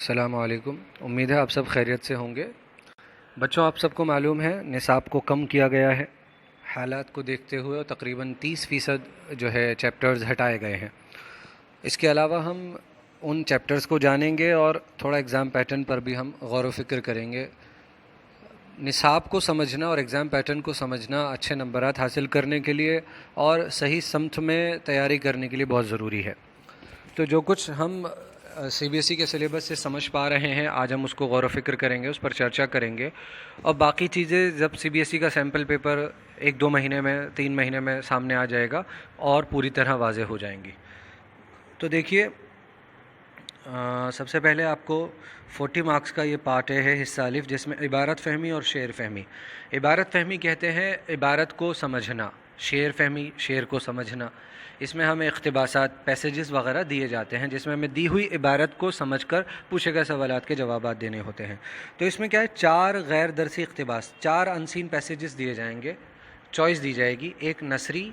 السلام علیکم. امید ہے آپ سب خیریت سے ہوں گے. بچوں، آپ سب کو معلوم ہے نصاب کو کم کیا گیا ہے حالات کو دیکھتے ہوئے، اور تقریباً 30% جو ہے چیپٹرز ہٹائے گئے ہیں. اس کے علاوہ ہم ان چیپٹرز کو جانیں گے اور تھوڑا ایگزام پیٹرن پر بھی ہم غور و فکر کریں گے. نصاب کو سمجھنا اور ایگزام پیٹرن کو سمجھنا اچھے نمبرات حاصل کرنے کے لیے اور صحیح سمت میں تیاری کرنے کے لیے بہت ضروری ہے. تو جو کچھ ہم سی بی ایس ای کے سلیبس سے سمجھ پا رہے ہیں، آج ہم اس کو غور و فکر کریں گے، اس پر چرچا کریں گے. اور باقی چیزیں جب سی بی ایس ای کا سیمپل پیپر 1-2 مہینے میں 3 مہینے میں سامنے آ جائے گا اور پوری طرح واضح ہو جائیں گی. تو دیکھیے، سب سے پہلے آپ کو 40 مارکس کا یہ پارٹ ہے حصہ الف، جس میں عبارت فہمی اور شعر فہمی. عبارت فہمی کہتے ہیں عبارت کو سمجھنا، شعر فہمی شعر کو سمجھنا. اس میں ہمیں اقتباسات، پیسیجز وغیرہ دیے جاتے ہیں جس میں ہمیں دی ہوئی عبارت کو سمجھ کر پوچھے گئے سوالات کے جوابات دینے ہوتے ہیں. تو اس میں کیا ہے، 4 غیر درسی اقتباس، 4 انسین پیسیجز دیے جائیں گے. چوائس دی جائے گی، ایک نثری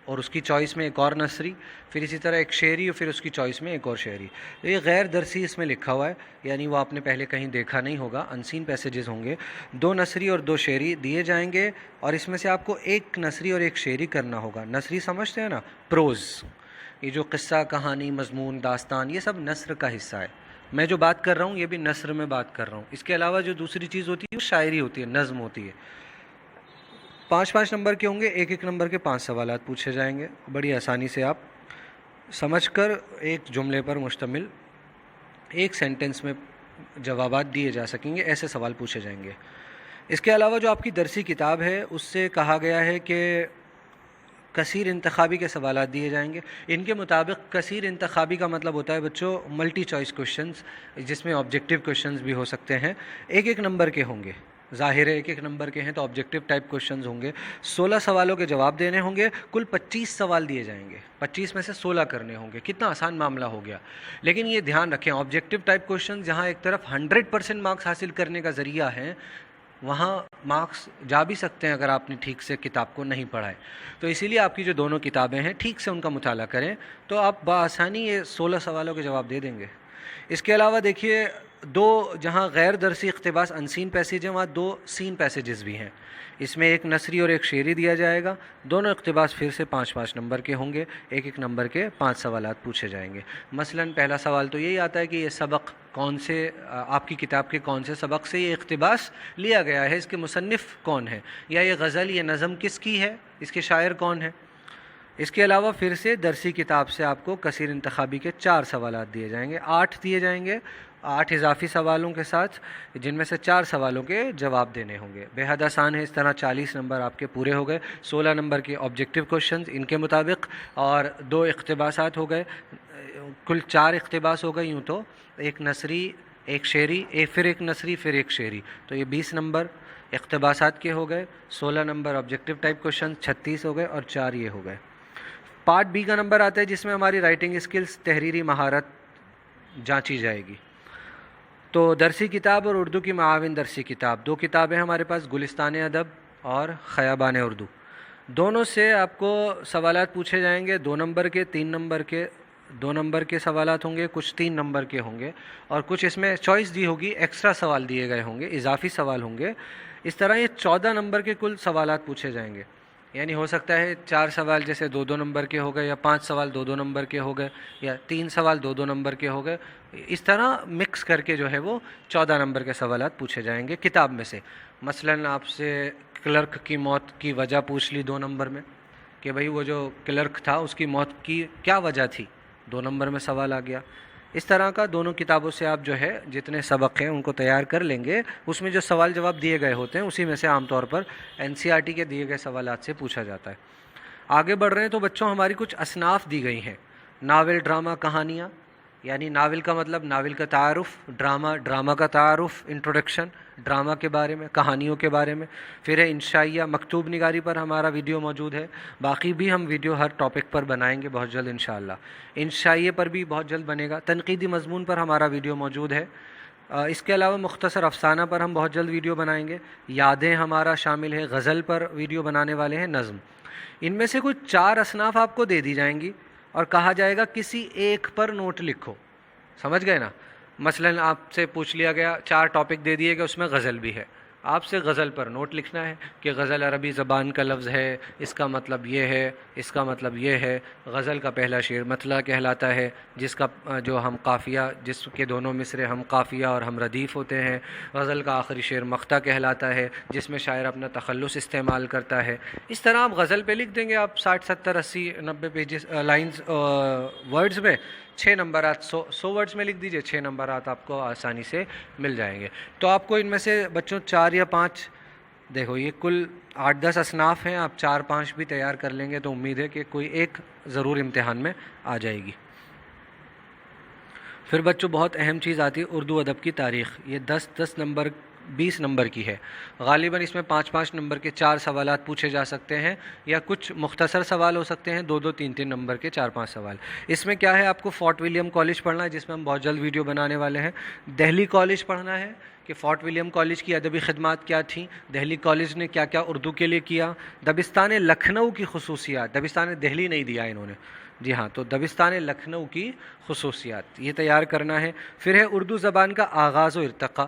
اور اس کی چوائس میں ایک اور نثری، پھر اسی طرح ایک شعری اور پھر اس کی چوائس میں ایک اور شعری. تو یہ غیر درسی اس میں لکھا ہوا ہے، یعنی وہ آپ نے پہلے کہیں دیکھا نہیں ہوگا. انسین پیسیجز ہوں گے، 2 نثری اور 2 شعری دیے جائیں گے، اور اس میں سے آپ کو ایک نثری اور ایک شعری کرنا ہوگا. نثری سمجھتے ہیں نا، پروز. یہ جو قصہ، کہانی، مضمون، داستان، یہ سب نثر کا حصہ ہے. میں جو بات کر رہا ہوں یہ بھی نثر میں بات کر رہا ہوں. اس کے علاوہ جو دوسری چیز ہوتی ہے وہ شاعری ہوتی ہے، نظم ہوتی ہے. 5 نمبر کے ہوں گے، 1 نمبر کے 5 سوالات پوچھے جائیں گے. بڑی آسانی سے آپ سمجھ کر ایک جملے پر مشتمل ایک سینٹنس میں جوابات دیے جا سکیں گے، ایسے سوال پوچھے جائیں گے. اس کے علاوہ جو آپ کی درسی کتاب ہے اس سے کہا گیا ہے کہ کثیر انتخابی کے سوالات دیے جائیں گے. ان کے مطابق کثیر انتخابی کا مطلب ہوتا ہے بچوں ملٹی چوائس کوشچنز، جس میں آبجیکٹیو کوشچنز بھی ہو سکتے ہیں. 1 نمبر کے ہوں گے، ظاہر ہے 1 نمبر کے ہیں تو آبجیکٹیو ٹائپ کوشچنز ہوں گے. 16 سوالوں کے جواب دینے ہوں گے. کل 25 سوال دیے جائیں گے، 25 میں سے 16 کرنے ہوں گے. کتنا آسان معاملہ ہو گیا. لیکن یہ دھیان رکھیں، آبجیکٹیو ٹائپ کوشچنز جہاں ایک طرف 100% مارکس حاصل کرنے کا ذریعہ ہے، وہاں مارکس جا بھی سکتے ہیں اگر آپ نے ٹھیک سے کتاب کو نہیں پڑھا ہے. تو اسی لیے آپ کی جو دونوں کتابیں ہیں ٹھیک سے ان کا مطالعہ کریں تو آپ بآسانی یہ 16 سوالوں کے جواب دے دیں گے. اس کے علاوہ دیکھیے، 2 جہاں غیر درسی اقتباس انسین پیسیج ہیں، وہاں 2 سین پیسیجز بھی ہیں. اس میں ایک نثری اور ایک شعری دیا جائے گا. دونوں اقتباس پھر سے 5 نمبر کے ہوں گے. 1 نمبر کے 5 سوالات پوچھے جائیں گے. مثلاً پہلا سوال تو یہی آتا ہے کہ یہ سبق کون سے، آپ کی کتاب کے کون سے سبق سے یہ اقتباس لیا گیا ہے، اس کے مصنف کون ہے، یا یہ غزل، یہ نظم کس کی ہے، اس کے شاعر کون ہے. اس کے علاوہ پھر سے درسی کتاب سے آپ کو کثیر انتخابی کے 4 سوالات دیے جائیں گے، 8 دیے جائیں گے، 8 اضافی سوالوں کے ساتھ، جن میں سے 4 سوالوں کے جواب دینے ہوں گے. بے حد آسان ہے. اس طرح 40 نمبر آپ کے پورے ہو گئے. 16 نمبر کے آبجیکٹیو کوشچنز ان کے مطابق، اور 2 اقتباسات ہو گئے. کل 4 اقتباس ہو گئے یوں تو، ایک نثری، ایک شعری، پھر ایک نثری، پھر ایک شعری. تو یہ 20 نمبر اقتباسات کے ہو گئے. 16 نمبر آبجیکٹیو ٹائپ کوشچن، 36 ہو گئے، اور 4 یہ ہو گئے. پارٹ بی کا نمبر آتا ہے جس میں ہماری رائٹنگ اسکلز، تحریری مہارت جانچی جائے گی. تو درسی کتاب اور اردو کی معاون درسی کتاب، 2 کتابیں ہمارے پاس، گلستان ادب اور خیابان اردو. دونوں سے آپ کو سوالات پوچھے جائیں گے، 2 نمبر کے، 3 نمبر کے. 2 نمبر کے سوالات ہوں گے، کچھ 3 نمبر کے ہوں گے، اور کچھ اس میں چوائس دی ہوگی، ایکسٹرا سوال دیے گئے ہوں گے، اضافی سوال ہوں گے. اس طرح یہ 14 نمبر کے کل سوالات پوچھے جائیں گے. یعنی ہو سکتا ہے 4 سوال جیسے 2-2 نمبر کے ہو گئے، یا 5 سوال 2-2 نمبر کے ہو گئے، یا 3 سوال 2-2 نمبر کے ہو گئے. اس طرح مکس کر کے جو ہے وہ 14 نمبر کے سوالات پوچھے جائیں گے کتاب میں سے. مثلاً آپ سے کلرک کی موت کی وجہ پوچھ لی 2 نمبر میں، کہ بھئی وہ جو کلرک تھا اس کی موت کی کیا وجہ تھی، 2 نمبر میں سوال آ گیا. اس طرح کا دونوں کتابوں سے آپ جو ہے جتنے سبق ہیں ان کو تیار کر لیں گے. اس میں جو سوال جواب دیے گئے ہوتے ہیں اسی میں سے عام طور پر NCERT کے دیے گئے سوالات سے پوچھا جاتا ہے. آگے بڑھ رہے ہیں تو بچوں ہماری کچھ اصناف دی گئی ہیں. ناول، ڈرامہ، کہانیاں. یعنی ناول کا مطلب ناول کا تعارف، ڈرامہ کا تعارف، انٹروڈکشن ڈرامہ کے بارے میں، کہانیوں کے بارے میں. پھر ہے انشائیہ، مکتوب نگاری پر ہمارا ویڈیو موجود ہے. باقی بھی ہم ویڈیو ہر ٹاپک پر بنائیں گے بہت جلد انشاءاللہ. انشائیہ پر بھی بہت جلد بنے گا. تنقیدی مضمون پر ہمارا ویڈیو موجود ہے. اس کے علاوہ مختصر افسانہ پر ہم بہت جلد ویڈیو بنائیں گے. یادیں ہمارا شامل ہے. غزل پر ویڈیو بنانے والے ہیں. نظم. ان میں سے کچھ 4 اصناف آپ کو دے دی جائیں گی اور کہا جائے گا کسی ایک پر نوٹ لکھو. سمجھ گئے نا؟ مثلاً آپ سے پوچھ لیا گیا 4 ٹاپک دے دیے گئے، اس میں غزل بھی ہے، آپ سے غزل پر نوٹ لکھنا ہے کہ غزل عربی زبان کا لفظ ہے، اس کا مطلب یہ ہے، اس کا مطلب یہ ہے۔ غزل کا پہلا شعر مطلع کہلاتا ہے، جس کا جو ہم قافیہ، جس کے دونوں مصرے ہم قافیہ اور ہم ردیف ہوتے ہیں۔ غزل کا آخری شعر مقطع کہلاتا ہے، جس میں شاعر اپنا تخلص استعمال کرتا ہے۔ اس طرح آپ غزل پہ لکھ دیں گے، آپ 60 70 80 90 پیجز لائنز ورڈز میں 6 نمبرات 100 ورڈز میں لکھ دیجئے، 6 نمبرات آپ کو آسانی سے مل جائیں گے۔ تو آپ کو ان میں سے بچوں 4 یا 5، دیکھو یہ کل 8-10 اصناف ہیں، آپ 4-5 بھی تیار کر لیں گے تو امید ہے کہ کوئی ایک ضرور امتحان میں آ جائے گی۔ پھر بچوں بہت اہم چیز آتی ہے اردو ادب کی تاریخ، یہ 10-10 نمبر 20 نمبر کی ہے۔ غالباً اس میں 5-5 نمبر کے 4 سوالات پوچھے جا سکتے ہیں، یا کچھ مختصر سوال ہو سکتے ہیں، 2-2 3-3 نمبر کے 4-5 سوال۔ اس میں کیا ہے، آپ کو فورٹ ولیم کالج پڑھنا ہے، جس میں ہم بہت جلد ویڈیو بنانے والے ہیں۔ دہلی کالج پڑھنا ہے کہ فورٹ ولیم کالج کی ادبی خدمات کیا تھیں، دہلی کالج نے کیا کیا اردو کے لیے کیا، دبستان لکھنؤ کی خصوصیات، دبستان دہلی نہیں دیا انہوں نے، جی ہاں، تو دبستان لکھنؤ کی خصوصیات یہ تیار کرنا ہے۔ پھر ہے اردو زبان کا آغاز و ارتقاء،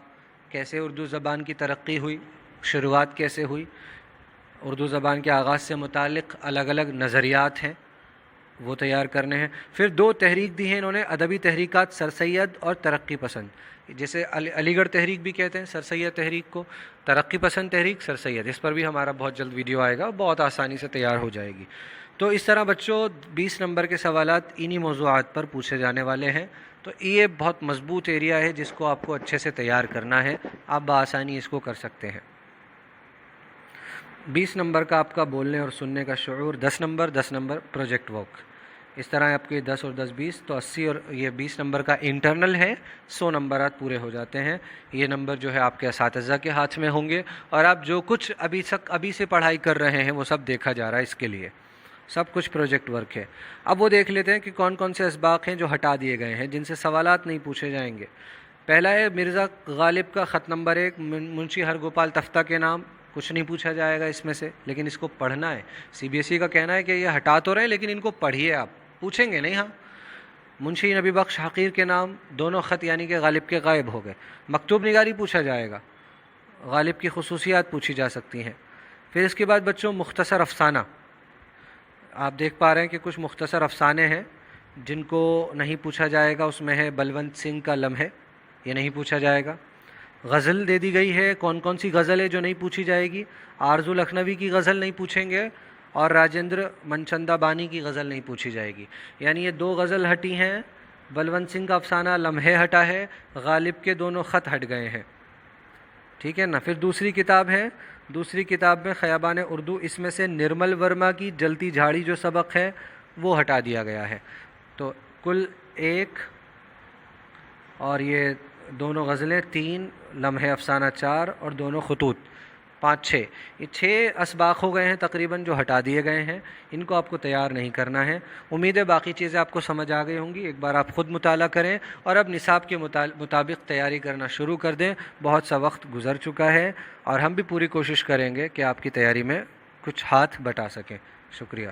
کیسے اردو زبان کی ترقی ہوئی، شروعات کیسے ہوئی، اردو زبان کے آغاز سے متعلق الگ الگ نظریات ہیں، وہ تیار کرنے ہیں۔ پھر 2 تحریک دی ہیں انہوں نے، ادبی تحریکات سر سید اور ترقی پسند، جیسے علی گڑھ تحریک بھی کہتے ہیں سر سید تحریک کو، ترقی پسند تحریک سر سید، اس پر بھی ہمارا بہت جلد ویڈیو آئے گا، بہت آسانی سے تیار ہو جائے گی۔ تو اس طرح بچوں 20 نمبر کے سوالات انہی موضوعات پر پوچھے جانے والے ہیں، تو یہ بہت مضبوط ایریا ہے جس کو آپ کو اچھے سے تیار کرنا ہے، آپ بآسانی اس کو کر سکتے ہیں۔ 20 نمبر کا آپ کا بولنے اور سننے کا شعور، 10 نمبر پروجیکٹ ورک، اس طرح آپ کے 10 اور 10 20 تو 80 اور یہ 20 نمبر کا انٹرنل ہے، 100 نمبرات پورے ہو جاتے ہیں۔ یہ نمبر جو ہے آپ کے اساتذہ کے ہاتھ میں ہوں گے، اور آپ جو کچھ ابھی سے پڑھائی کر رہے ہیں وہ سب دیکھا جا رہا ہے، اس کے لیے سب کچھ پروجیکٹ ورک ہے۔ اب وہ دیکھ لیتے ہیں کہ کون کون سے اسباق ہیں جو ہٹا دیے گئے ہیں، جن سے سوالات نہیں پوچھے جائیں گے۔ پہلا ہے مرزا غالب کا خط نمبر 1، منشی ہر گوپال تفتہ کے نام، کچھ نہیں پوچھا جائے گا اس میں سے، لیکن اس کو پڑھنا ہے۔ سی بی ایس ای کا کہنا ہے کہ یہ ہٹا تو رہے ہیں لیکن ان کو پڑھیے، آپ پوچھیں گے نہیں، ہاں۔ منشی نبی بخش حقیر کے نام، دونوں خط یعنی کہ غالب کے غائب ہو گئے۔ مکتوب نگاری پوچھا جائے گا، غالب کی خصوصیات پوچھی جا سکتی ہیں۔ پھر اس کے بعد بچوں مختصر افسانہ، آپ دیکھ پا رہے ہیں کہ کچھ مختصر افسانے ہیں جن کو نہیں پوچھا جائے گا، اس میں ہے بلونت سنگھ کا لمحے، یہ نہیں پوچھا جائے گا۔ غزل دے دی گئی ہے، کون کون سی غزل ہے جو نہیں پوچھی جائے گی، آرزو لکھنوی کی غزل نہیں پوچھیں گے، اور راجندر منچندہ بانی کی غزل نہیں پوچھی جائے گی، یعنی یہ 2 غزل ہٹی ہیں، بلونت سنگھ کا افسانہ لمحے ہٹا ہے، غالب کے دونوں خط ہٹ گئے ہیں، ٹھیک ہے نا۔ پھر دوسری کتاب ہے، دوسری کتاب میں خیابان اردو، اس میں سے نرمل ورما کی جلتی جھاڑی جو سبق ہے وہ ہٹا دیا گیا ہے۔ تو کل 1 اور یہ دونوں غزلیں 3، لمحے افسانہ 4 اور دونوں خطوط 5-6، یہ 6 اسباق ہو گئے ہیں تقریباً جو ہٹا دیے گئے ہیں، ان کو آپ کو تیار نہیں کرنا ہے۔ امید ہے باقی چیزیں آپ کو سمجھ آ گئی ہوں گی، ایک بار آپ خود مطالعہ کریں اور اب نصاب کے مطابق تیاری کرنا شروع کر دیں، بہت سا وقت گزر چکا ہے، اور ہم بھی پوری کوشش کریں گے کہ آپ کی تیاری میں کچھ ہاتھ بٹا سکیں۔ شکریہ۔